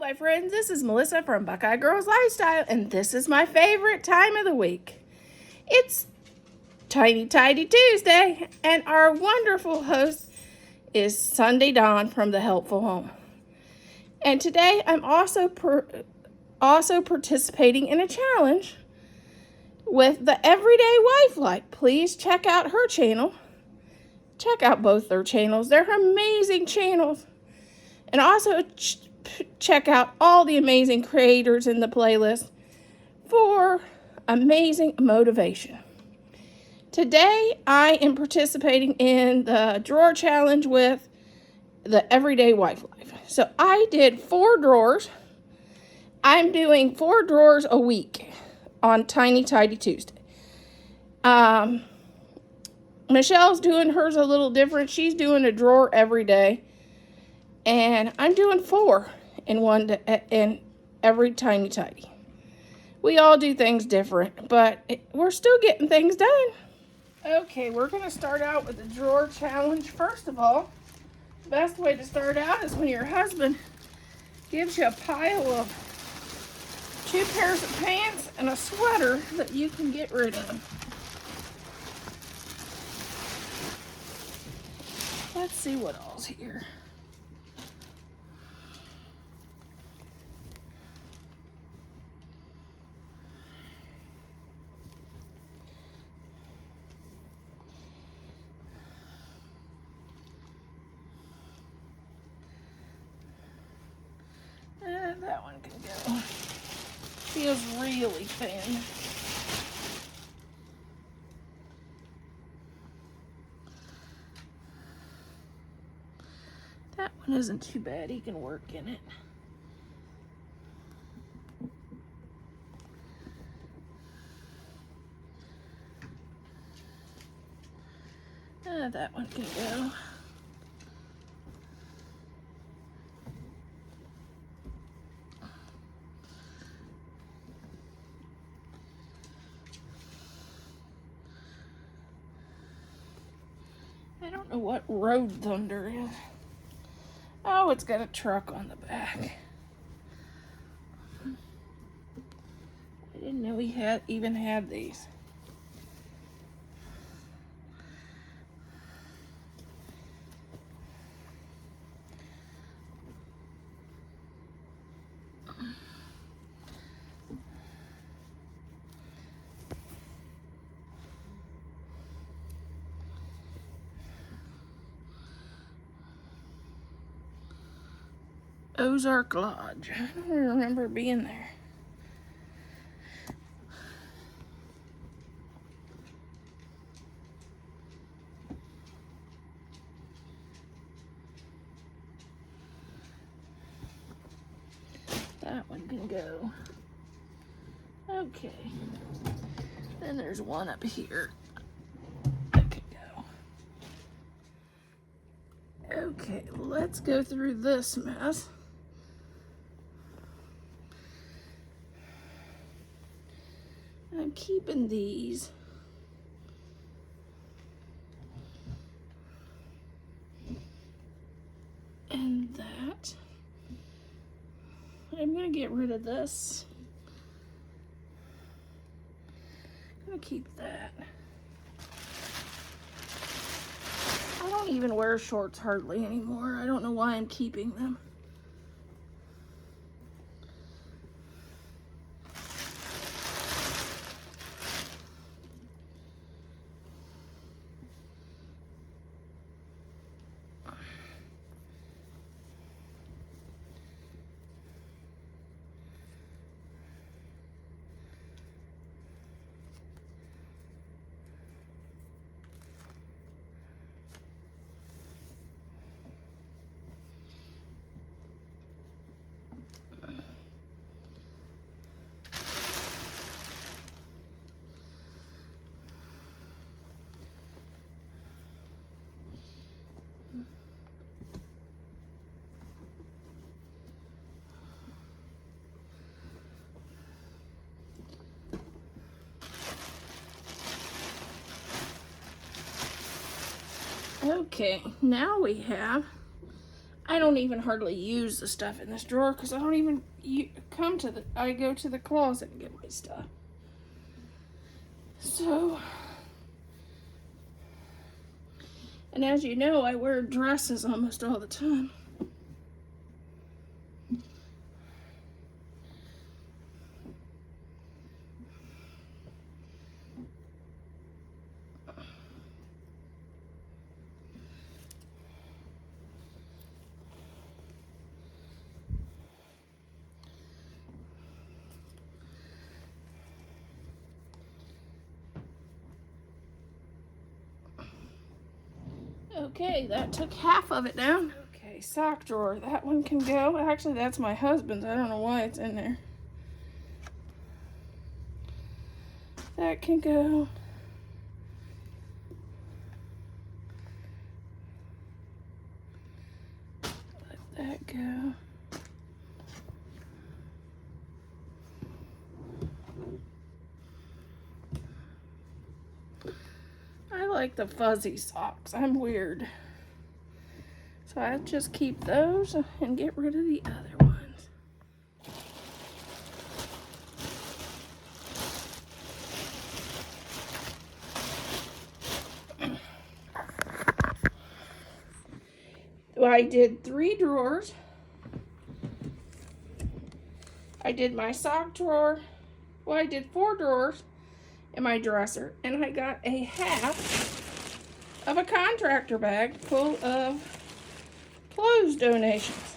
my friends, this is Melissa from Buckeye Girls Lifestyle, and this is my favorite time of the week. It's Tiny Tidy Tuesday, and our wonderful host is Sunday Dawn from the Helpful Home. And today I'm also participating in a challenge with the Everyday Wife Light. Please check out her channel. Check out both their channels. They're amazing channels. And also check out all the amazing creators in the playlist for amazing motivation. Today, I am participating in the drawer challenge with the Everyday Wife Life. So I did 4 drawers. I'm doing 4 drawers a week on Tiny Tidy Tuesday. Michelle's doing hers a little different. She's doing a drawer every day. And I'm doing 4 in every Tiny Tidy. We all do things different, but we're still getting things done. Okay, we're going to start out with the drawer challenge. First of all, the best way to start out is when your husband gives you a pile of 2 pairs of pants and a sweater that you can get rid of. Let's see what all's here. That one can go. Feels really thin. That one isn't too bad. He can work in it. That one can go. I don't know what Road Thunder is. Oh, it's got a truck on the back. I didn't know he even had these. Ozark Lodge. I don't remember being there. That one can go. Okay. Then there's one up here that can go. Okay, let's go through this mess. I'm keeping these. And that. I'm going to get rid of this. I'm going to keep that. I don't even wear shorts hardly anymore. I don't know why I'm keeping them. Okay, now we have I don't even hardly use the stuff in this drawer because I don't even I go to the closet and get my stuff. So, and as you know, I wear dresses almost all the time. Okay, that took half of it down. Okay, sock drawer. That one can go. Actually, that's my husband's. I don't know why it's in there. That can go. Let that go. I like the fuzzy socks. I'm weird. So I just keep those and get rid of the other ones. Well, I did 3 drawers. I did my sock drawer. Well, I did 4 drawers in my dresser, and I got a half of a contractor bag full of clothes donations.